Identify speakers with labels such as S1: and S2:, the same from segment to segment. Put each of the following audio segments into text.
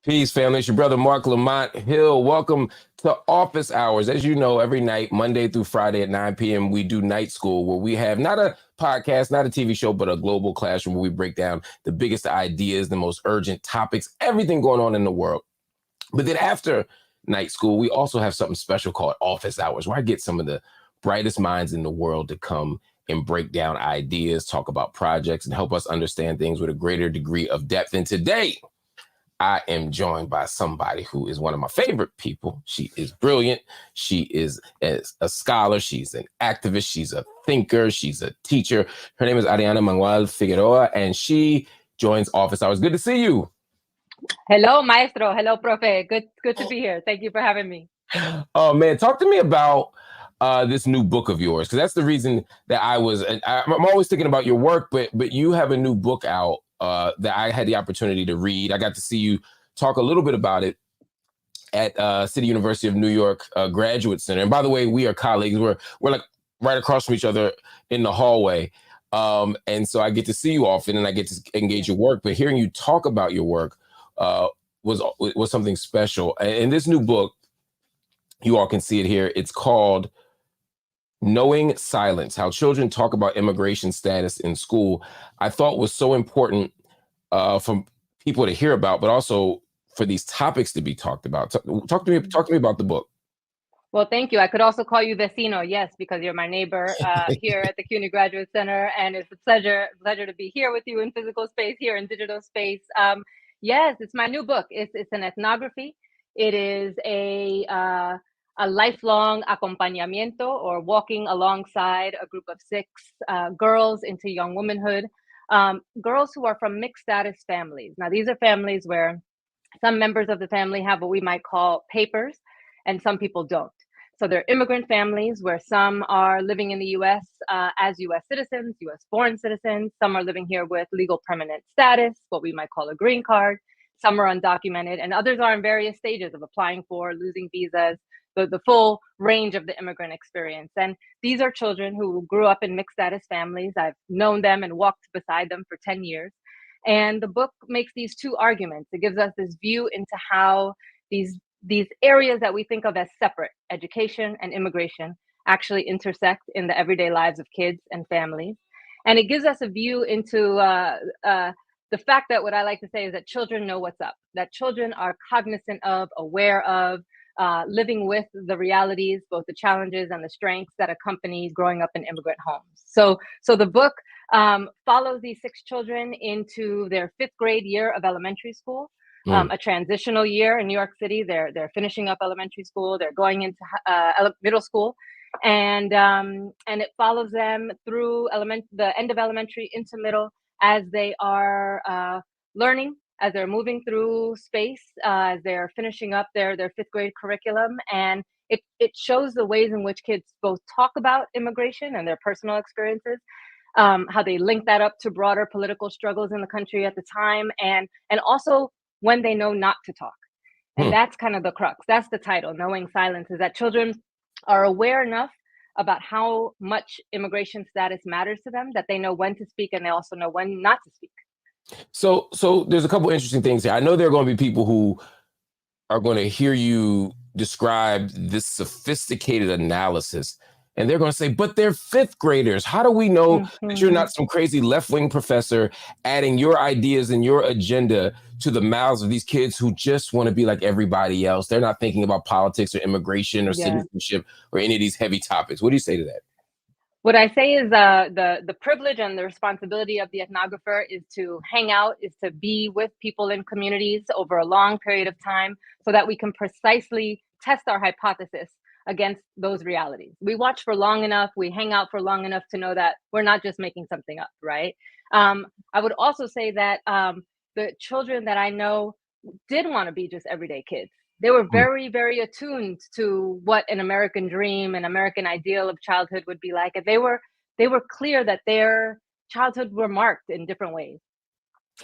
S1: Peace, family. It's your brother, Marc Lamont Hill. Welcome to Office Hours. As you know, every night, Monday through Friday at 9 p.m., we do Night School, where we have not a podcast, not a TV show, but a global classroom where we break down the biggest ideas, the most urgent topics, everything going on in the world. But then after Night School, we also have something special called Office Hours, where I get some of the brightest minds in the world to come and break down ideas, talk about projects, and help us understand things with a greater degree of depth. And today, I am joined by somebody who is one of my favorite people. She is brilliant. She is a scholar. She's an activist. She's a thinker. She's a teacher. Her name is Ariana Mangual Figueroa, and she joins Office Hours. Good to see you.
S2: Hello, maestro. Hello, profe. Good to be here. Thank you for having me.
S1: Oh, man. Talk to me about this new book of yours, because that's the reason that I'm always thinking about your work, but you have a new book out that I had the opportunity to read. I got to see you talk a little bit about it at City University of New York Graduate Center. And by the way, we are colleagues. We're like right across from each other in the hallway. And so I get to see you often and I get to engage your work. But hearing you talk about your work was something special. And this new book, you all can see it here. It's called Knowing Silence, How Children Talk About Immigration Status in School. I thought was so important for people to hear about, but also for these topics to be talked about. Talk to me about the book.
S2: Well, thank you. I could also call you vecino, yes, because you're my neighbor here at the CUNY Graduate Center, and it's a pleasure to be here with you in physical space, here in digital space. Yes, it's my new book. It's an ethnography. It is a lifelong acompañamiento, or walking alongside a group of 6 girls into young womanhood, girls who are from mixed status families. Now, these are families where some members of the family have what we might call papers, and some people don't. So they're immigrant families where some are living in the US as US citizens, US born citizens. Some are living here with legal permanent status, what we might call a green card. Some are undocumented, and others are in various stages of applying for, losing visas, the full range of the immigrant experience. And these are children who grew up in mixed status families. I've known them and walked beside them for 10 years. And the book makes these 2 arguments. It gives us this view into how these areas that we think of as separate, education and immigration, actually intersect in the everyday lives of kids and families. And it gives us a view into the fact that what I like to say is that children know what's up, that children are cognizant of, aware of, living with the realities, both the challenges and the strengths that accompany growing up in immigrant homes. So the book follows these 6 children into their 5th grade year of elementary school, a transitional year in New York City. They're finishing up elementary school. They're going into middle school, and it follows them through the end of elementary into middle as they are learning, as they're moving through space, as they're finishing up their 5th grade curriculum. And it shows the ways in which kids both talk about immigration and their personal experiences, how they link that up to broader political struggles in the country at the time, and also when they know not to talk. And that's kind of the crux. That's the title, Knowing Silence, is that children are aware enough about how much immigration status matters to them that they know when to speak, and they also know when not to speak.
S1: So there's a couple interesting things here. I know there are going to be people who are going to hear you describe this sophisticated analysis, and they're going to say, but they're 5th graders. How do we know that you're not some crazy left-wing professor adding your ideas and your agenda to the mouths of these kids who just want to be like everybody else? They're not thinking about politics or immigration or citizenship or any of these heavy topics. What do you say to that?
S2: What I say is the privilege and the responsibility of the ethnographer is to hang out, is to be with people in communities over a long period of time so that we can precisely test our hypothesis against those realities. We watch for long enough, we hang out for long enough to know that we're not just making something up, right? I would also say that the children that I know did want to be just everyday kids. They were very, very attuned to what an American dream, an American ideal of childhood would be like. And they were clear that their childhood were marked in different ways,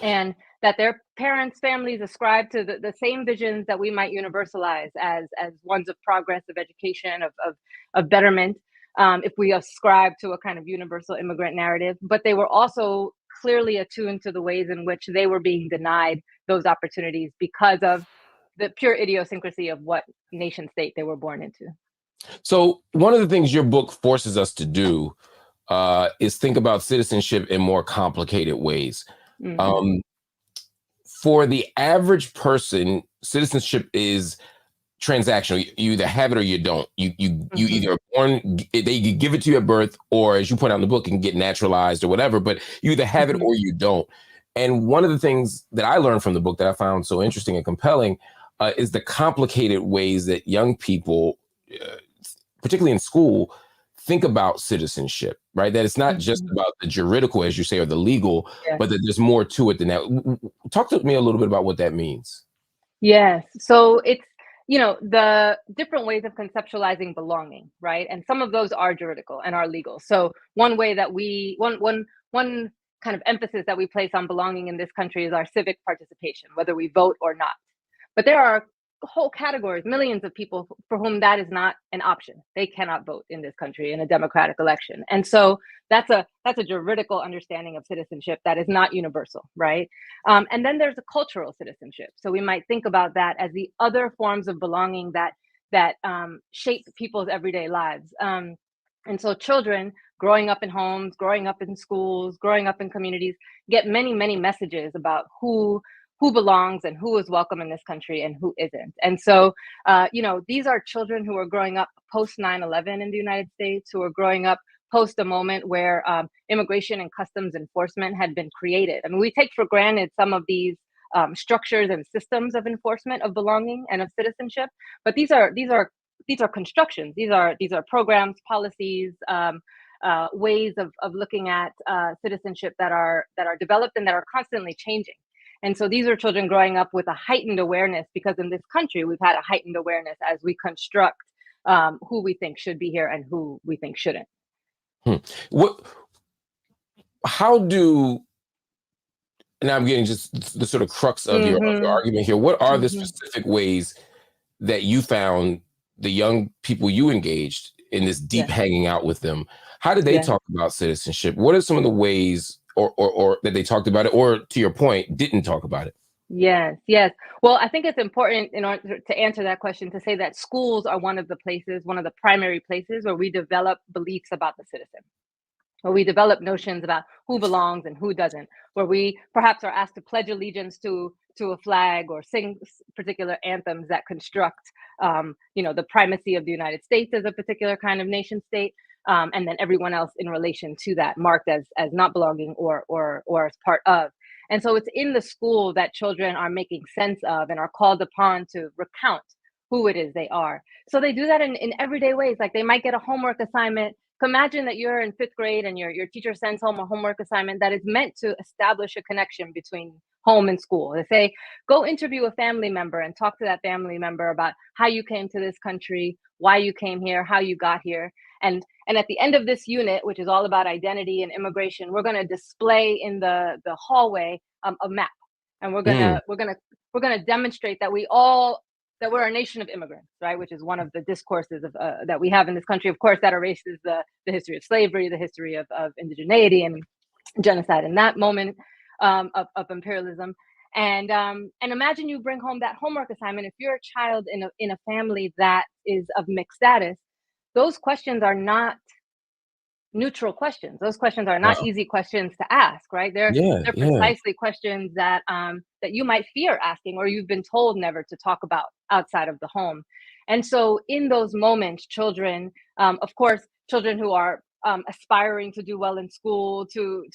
S2: and that their parents' families ascribed to the same visions that we might universalize as ones of progress, of education, of betterment, if we ascribe to a kind of universal immigrant narrative. But they were also clearly attuned to the ways in which they were being denied those opportunities because of the pure idiosyncrasy of what nation state they were born into.
S1: So one of the things your book forces us to do is think about citizenship in more complicated ways.
S2: Mm-hmm.
S1: Um, for the average person, citizenship is transactional. You either have it or you don't. You
S2: Mm-hmm.
S1: either are born, they give it to you at birth, or as you point out in the book, it can get naturalized or whatever. But you either have it
S2: Mm-hmm.
S1: or you don't. And one of the things that I learned from the book that I found so interesting and compelling is the complicated ways that young people, uh, particularly in school, think about citizenship, right? That it's not just
S2: Mm-hmm.
S1: about the juridical, as you say, or the legal,
S2: Yes.
S1: but that there's more to it than that. Talk to me a little bit about what that means.
S2: Yes. So it's, the different ways of conceptualizing belonging, right? And some of those are juridical and are legal. So one way that one kind of emphasis that we place on belonging in this country is our civic participation, whether we vote or not. But there are whole categories, millions of people for whom that is not an option. They cannot vote in this country in a democratic election. And so that's a juridical understanding of citizenship that is not universal, right? And then there's a cultural citizenship. So we might think about that as the other forms of belonging that shape people's everyday lives. And so children growing up in homes, growing up in schools, growing up in communities get many, many messages about who belongs and who is welcome in this country and who isn't. And so, these are children who are growing up post 9/11 in the United States, who are growing up post a moment where immigration and customs enforcement had been created. I mean, we take for granted some of these structures and systems of enforcement of belonging and of citizenship, but these are constructions. These are programs, policies, ways of looking at citizenship that are developed and that are constantly changing. And so these are children growing up with a heightened awareness because in this country we've had a heightened awareness as we construct who we think should be here and who we think shouldn't.
S1: Hmm. What? How do? And I'm getting just the sort of crux of your
S2: Mm-hmm.
S1: argument here. What are the
S2: Mm-hmm.
S1: specific ways that you found the young people you engaged in this deep
S2: Yes.
S1: hanging out with them? How did they
S2: Yes.
S1: talk about citizenship? What are some of the ways, or that they talked about it, or to your point, didn't talk about it?
S2: Yes, yes. Well, I think it's important in order to answer that question to say that schools are one of the places, one of the primary places where we develop beliefs about the citizen, where we develop notions about who belongs and who doesn't, where we perhaps are asked to pledge allegiance to a flag or sing particular anthems that construct, the primacy of the United States as a particular kind of nation state, and then everyone else in relation to that, marked as not belonging or as part of. And so it's in the school that children are making sense of and are called upon to recount who it is they are. So they do that in everyday ways. Like they might get a homework assignment. Imagine that you're in fifth grade and your teacher sends home a homework assignment that is meant to establish a connection between home and school. They say, go interview a family member and talk to that family member about how you came to this country, why you came here, how you got here. And at the end of this unit, which is all about identity and immigration, we're going to display in the hallway a map, and
S1: Mm,
S2: we're gonna demonstrate that we're a nation of immigrants, right? Which is one of the discourses that we have in this country. Of course, that erases the history of slavery, the history of indigeneity and genocide in that moment of imperialism. And imagine you bring home that homework assignment. If you're a child in a family that is of mixed status, those questions are not neutral questions. Those questions are not
S1: wow.
S2: easy questions to ask, right?
S1: Yeah,
S2: They're
S1: yeah.
S2: precisely questions that you might fear asking or you've been told never to talk about outside of the home. And so in those moments, children, of course, children who are aspiring to do well in school, to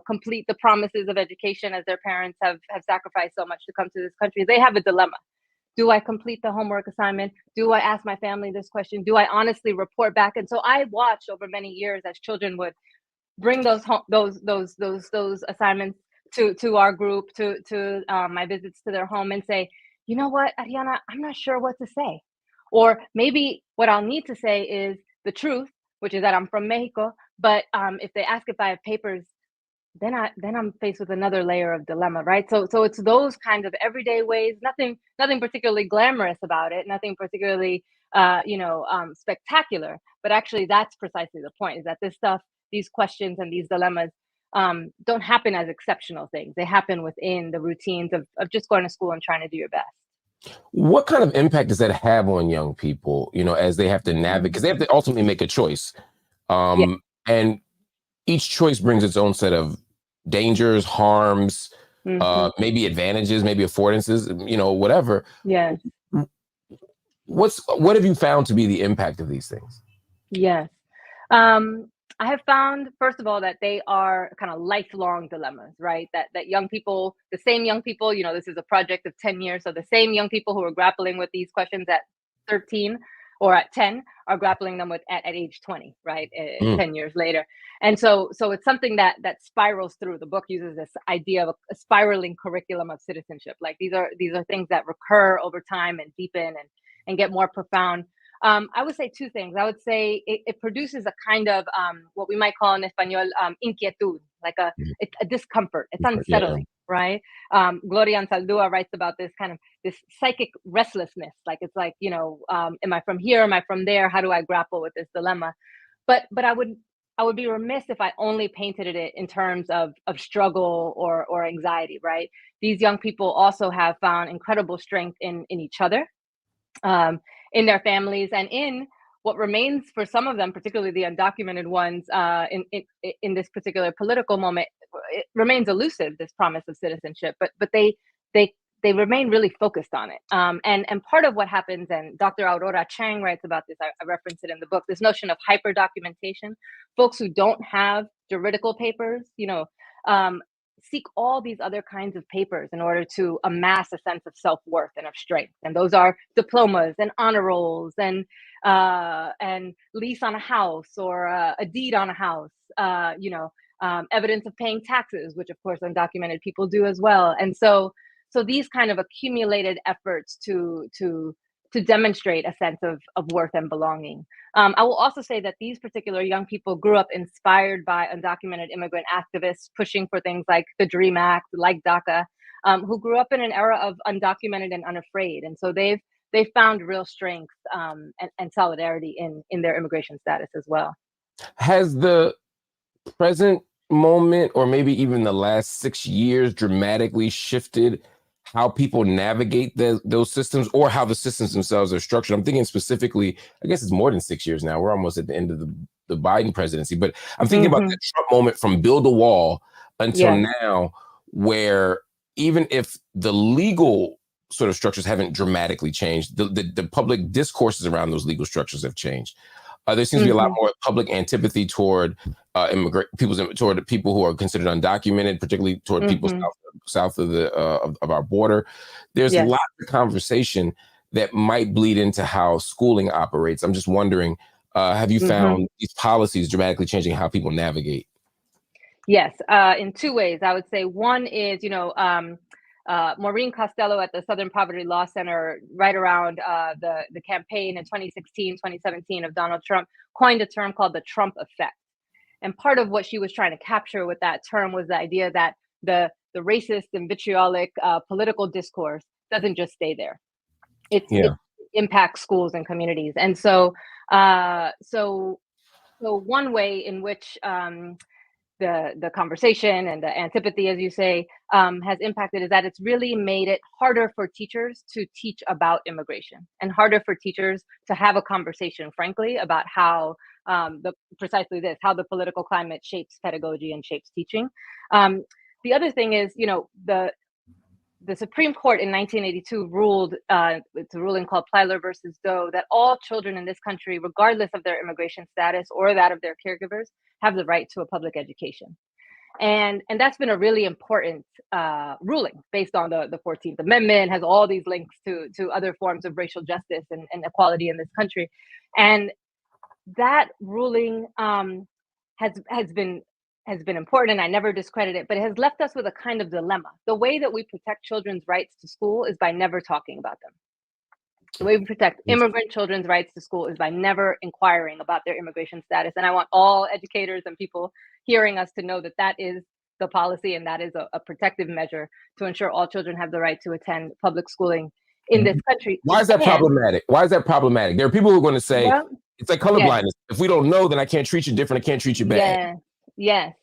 S2: complete the promises of education as their parents have sacrificed so much to come to this country, they have a dilemma. Do I complete the homework assignment? Do I ask my family this question? Do I honestly report back? And so I watched over many years as children would bring those assignments to our group, to my visits to their home, and say, you know what, Ariana, I'm not sure what to say, or maybe what I'll need to say is the truth, which is that I'm from Mexico. But if they ask if I have papers, then I'm faced with another layer of dilemma, right? So it's those kind of everyday ways, nothing particularly glamorous about it, nothing particularly spectacular, but actually that's precisely the point, is that this stuff, these questions and these dilemmas don't happen as exceptional things. They happen within the routines of just going to school and trying to do your best.
S1: What kind of impact does that have on young people, as they have to navigate, because they have to ultimately make a choice.
S2: Yeah.
S1: And each choice brings its own set of dangers, harms, maybe advantages, maybe affordances, whatever.
S2: Yes.
S1: What have you found to be the impact of these things?
S2: Yes. I have found, first of all, that they are kind of lifelong dilemmas, right? That young people, the same young people, this is a project of 10 years. So the same young people who are grappling with these questions at 13 or at 10 are grappling them with at age 20, right? 10 years later. And so it's something that spirals through. The book uses this idea of a spiraling curriculum of citizenship. Like these are things that recur over time and deepen and get more profound. I would say two things. I would say it produces a kind of what we might call in Espanol inquietud, like it's a discomfort. It's unsettling, right? Gloria Ansaldúa writes about this kind of this psychic restlessness. Like it's like, am I from here? Am I from there? How do I grapple with this dilemma? But I would be remiss if I only painted it in terms of struggle or anxiety, right? These young people also have found incredible strength in each other. In their families and in what remains for some of them, particularly the undocumented ones, in this particular political moment, it remains elusive, this promise of citizenship. But they remain really focused on it. And part of what happens, and Dr. Aurora Chang writes about this, I reference it in the book, this notion of hyper documentation. Folks who don't have juridical papers, seek all these other kinds of papers in order to amass a sense of self-worth and of strength. And those are diplomas and honor rolls and lease on a house or a deed on a house, evidence of paying taxes, which of course undocumented people do as well. And so these kind of accumulated efforts to demonstrate a sense of worth and belonging. I will also say that these particular young people grew up inspired by undocumented immigrant activists pushing for things like the DREAM Act, like DACA, who grew up in an era of undocumented and unafraid. And so they've found real strength and solidarity in their immigration status as well.
S1: Has the present moment, or maybe even the last 6 years, dramatically shifted how people navigate those systems, or how the systems themselves are structured? I'm thinking specifically, I guess it's more than 6 years now. We're almost at the end of the Biden presidency, but I'm thinking about the Trump moment from build a wall until now, where even if the legal sort of structures haven't dramatically changed, the public discourses around those legal structures have changed. There seems to be a lot more public antipathy toward toward people who are considered undocumented, particularly toward people south of of our border. There's lots of conversation that might bleed into how schooling operates. I'm just wondering, have you found these policies dramatically changing how people navigate?
S2: Yes, in two ways. I would say one is, Maureen Costello at the Southern Poverty Law Center, right around the campaign in 2016, 2017 of Donald Trump, coined a term called the Trump effect. And part of what she was trying to capture with that term was the idea that the racist and vitriolic political discourse doesn't just stay there. It impacts schools and communities. And so one way in which the conversation and the antipathy, as you say, has impacted is that it's really made it harder for teachers to teach about immigration, and harder for teachers to have a conversation, frankly, about how precisely this, how the political climate shapes pedagogy and shapes teaching. The other thing is, the Supreme Court in 1982 ruled, it's a ruling called Plyler versus Doe, that all children in this country, regardless of their immigration status or that of their caregivers, have the right to a public education. And that's been a really important ruling based on the 14th Amendment, has all these links to other forms of racial justice and equality in this country. And that ruling has been important, and I never discredit it, but it has left us with a kind of dilemma. The way that we protect children's rights to school is by never talking about them. The way we protect immigrant children's rights to school is by never inquiring about their immigration status. And I want all educators and people hearing us to know that that is the policy, and that is a protective measure to ensure all children have the right to attend public schooling in this country.
S1: Why is that problematic? Why is that problematic? There are people who are going to say, it's like colorblindness. If we don't know, then I can't treat you different. I can't treat you bad.
S2: Yes.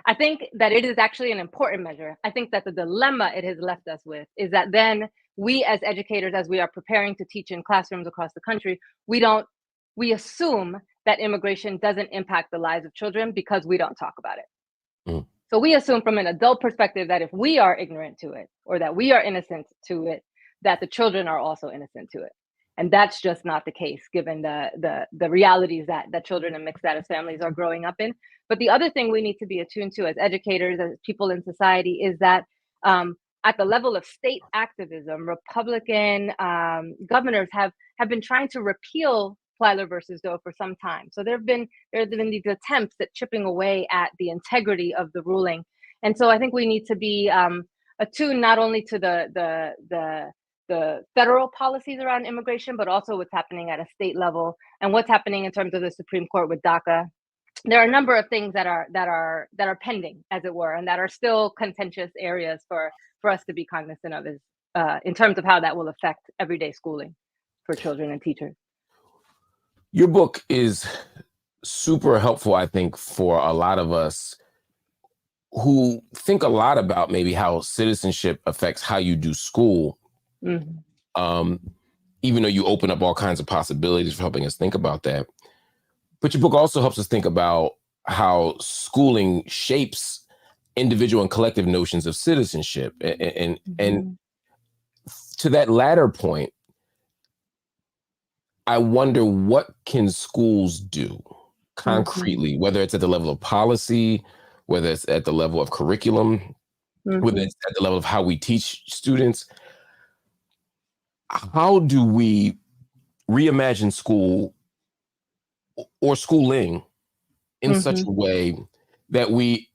S2: I think that it is actually an important measure. I think that the dilemma it has left us with is that then we as educators, as we are preparing to teach in classrooms across the country, we assume that immigration doesn't impact the lives of children because we don't talk about it.
S1: Mm.
S2: So we assume from an adult perspective that if we are ignorant to it or that we are innocent to it, that the children are also innocent to it. And that's just not the case, given the realities that children in mixed status families are growing up in. But the other thing we need to be attuned to as educators, as people in society, is that at the level of state activism, Republican governors have been trying to repeal Plyler versus Doe for some time. So there have been these attempts at chipping away at the integrity of the ruling. And so I think we need to be attuned not only to the federal policies around immigration, but also what's happening at a state level and what's happening in terms of the Supreme Court with DACA. There are a number of things that are pending, as it were, and that are still contentious areas for us to be cognizant of, is in terms of how that will affect everyday schooling for children and teachers.
S1: Your book is super helpful, I think, for a lot of us who think a lot about maybe how citizenship affects how you do school. Mm-hmm. Even though you open up all kinds of possibilities for helping us think about that. But your book also helps us think about how schooling shapes individual and collective notions of citizenship. And to that latter point, I wonder, what can schools do concretely, whether it's at the level of policy, whether it's at the level of curriculum, whether it's at the level of how we teach students. How do we reimagine school or schooling in such a way that we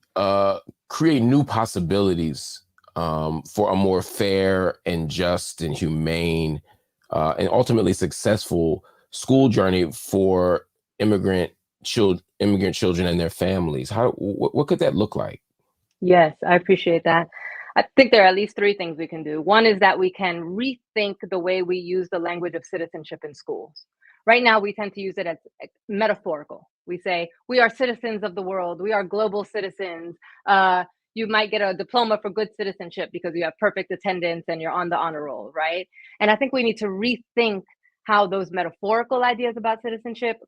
S1: create new possibilities for a more fair and just and humane and ultimately successful school journey for immigrant children and their families? What could that look like?
S2: Yes, I appreciate that. I think there are at least three things we can do. One is that we can rethink the way we use the language of citizenship in schools. Right now, we tend to use it as metaphorical. We say, we are citizens of the world. We are global citizens. You might get a diploma for good citizenship because you have perfect attendance and you're on the honor roll, right? And I think we need to rethink how those metaphorical ideas about citizenship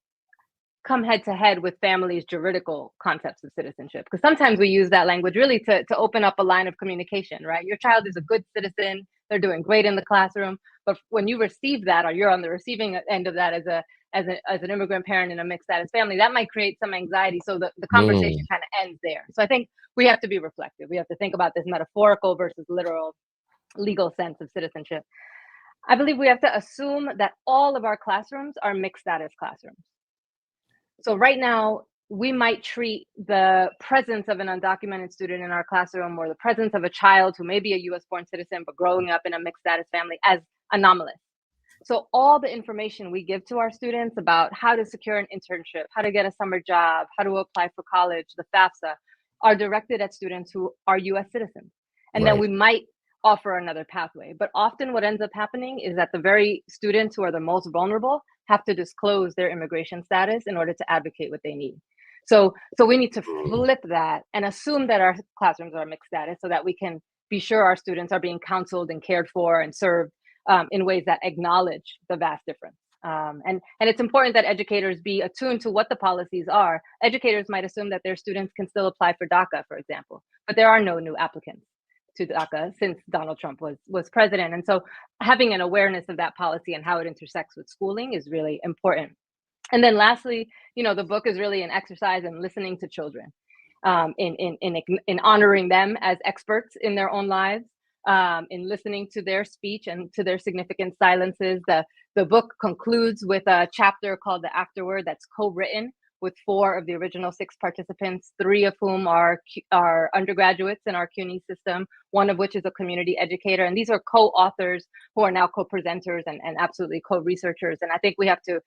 S2: come head to head with families' juridical concepts of citizenship. Because sometimes we use that language really to open up a line of communication, right? Your child is a good citizen, they're doing great in the classroom. But when you receive that, or you're on the receiving end of that as an immigrant parent in a mixed status family, that might create some anxiety. So the conversation kind of ends there. So I think we have to be reflective. We have to think about this metaphorical versus literal legal sense of citizenship. I believe we have to assume that all of our classrooms are mixed status classrooms. So right now, we might treat the presence of an undocumented student in our classroom, or the presence of a child who may be a US born citizen but growing up in a mixed status family, as anomalous. So all the information we give to our students about how to secure an internship, how to get a summer job, how to apply for college, the FAFSA, are directed at students who are US citizens. And then we might offer another pathway. But often what ends up happening is that the very students who are the most vulnerable have to disclose their immigration status in order to advocate what they need. So we need to flip that and assume that our classrooms are mixed status so that we can be sure our students are being counseled and cared for and served in ways that acknowledge the vast difference. And it's important that educators be attuned to what the policies are. Educators might assume that their students can still apply for DACA, for example, but there are no new applicants to DACA since Donald Trump was president. And so having an awareness of that policy and how it intersects with schooling is really important. And then lastly, the book is really an exercise in listening to children, in honoring them as experts in their own lives, in listening to their speech and to their significant silences. The book concludes with a chapter called The Afterword that's co-written with 4 of the original 6 participants, 3 of whom are undergraduates in our CUNY system, one of which is a community educator. And these are co-authors who are now co-presenters and absolutely co-researchers. And I think we have to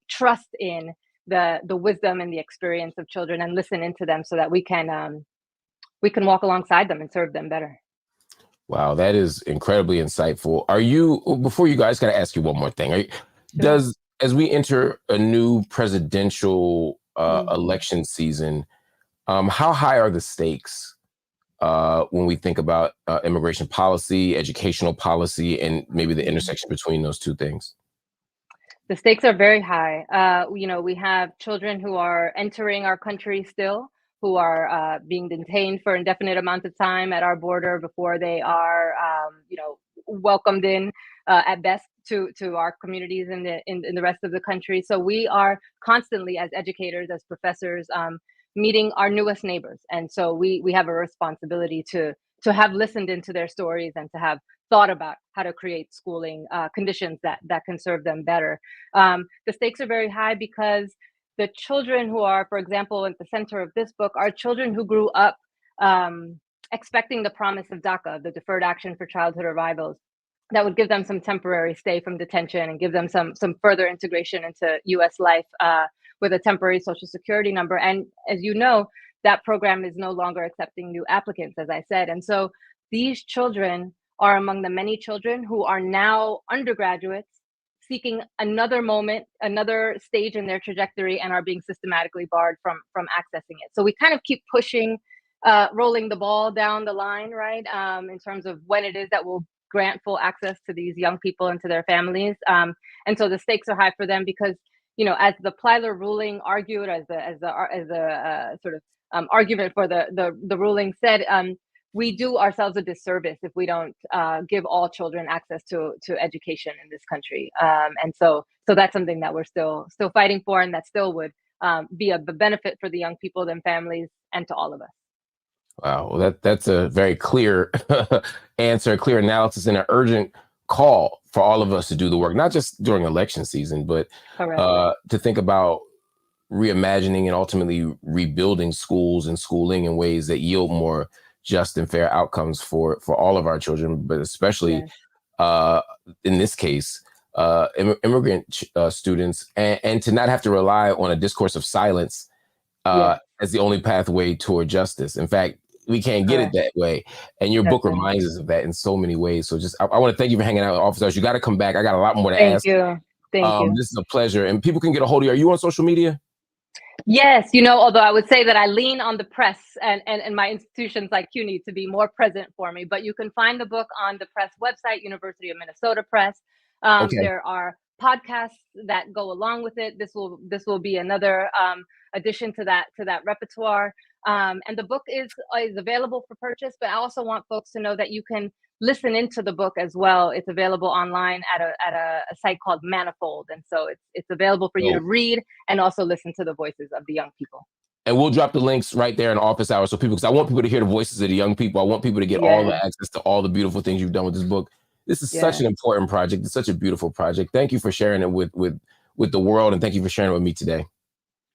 S2: trust in the wisdom and the experience of children and listen into them so that we can walk alongside them and serve them better.
S1: Wow, that is incredibly insightful. Before you guys, got to ask you one more thing.
S2: Sure.
S1: As we enter a new presidential election season, How high are the stakes when we think about immigration policy, educational policy, and maybe the intersection between those two things?
S2: The stakes are very high. We have children who are entering our country still, who are being detained for indefinite amounts of time at our border before they are, welcomed in at best to our communities in the rest of the country. So we are constantly, as educators, as professors, meeting our newest neighbors, and so we have a responsibility to have listened into their stories and to have thought about how to create schooling conditions that can serve them better. The stakes are very high because the children who are, for example, at the center of this book, are children who grew up expecting the promise of DACA, the Deferred Action for Childhood Arrivals, that would give them some temporary stay from detention and give them some further integration into U.S. life with a temporary Social Security number. And as you know, that program is no longer accepting new applicants, as I said. And so these children are among the many children who are now undergraduates seeking another moment, another stage in their trajectory, and are being systematically barred from accessing it. So we kind of keep pushing, rolling the ball down the line, right? In terms of when it is that we'll grant full access to these young people and to their families. And so the stakes are high for them because, as the Plyler ruling argued, as the sort of argument for the ruling said, we do ourselves a disservice if we don't give all children access to education in this country. And so that's something that we're still fighting for, and that still would be a benefit for the young people and families and to all of us.
S1: Wow, well, that's a very clear answer, clear analysis, and an urgent call for all of us to do the work, not just during election season, but to think about reimagining and ultimately rebuilding schools and schooling in ways that yield more just and fair outcomes for all of our children, but especially in this case, immigrant students, and to not have to rely on a discourse of silence as the only pathway toward justice. In fact, we can't get it that way. And your book reminds us of that in so many ways. So I want to thank you for hanging out with Office Hours. You got to come back. I got a lot more to ask.
S2: Thank you.
S1: This is a pleasure. And people can get a hold of you. Are you on social media?
S2: Yes, although I would say that I lean on the press and my institutions like CUNY to be more present for me, but you can find the book on the press website, University of Minnesota Press. There are podcasts that go along with it. This will be another addition to that repertoire. And the book is available for purchase, but I also want folks to know that you can listen into the book as well. It's available online at a site called Manifold, and so it's available for you to read and also listen to the voices of the young people.
S1: And we'll drop the links right there in Office Hours, so because I want people to hear the voices of the young people. I want people to get all the access to all the beautiful things you've done with this book. This is such an important project. It's such a beautiful project. Thank you for sharing it with the world, and thank you for sharing it with me today.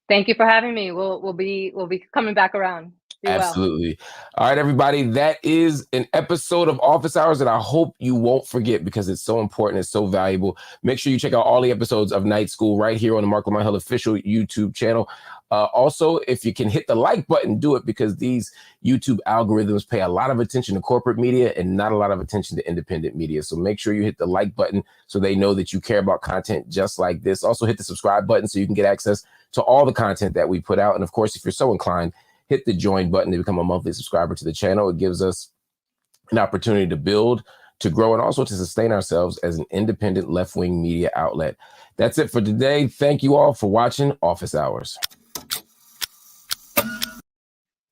S2: Thank you for having me. We'll be coming back around.
S1: Absolutely. All right, everybody. That is an episode of Office Hours that I hope you won't forget because it's so important. It's so valuable. Make sure you check out all the episodes of Night School right here on the Marc Lamont Hill official YouTube channel. Also, if you can hit the like button, do it, because these YouTube algorithms pay a lot of attention to corporate media and not a lot of attention to independent media. So make sure you hit the like button so they know that you care about content just like this. Also, hit the subscribe button so you can get access to all the content that we put out. And of course, if you're so inclined, hit the join button to become a monthly subscriber to the channel. It gives us an opportunity to build, to grow, and also to sustain ourselves as an independent left-wing media outlet. That's it for today. Thank you all for watching Office Hours.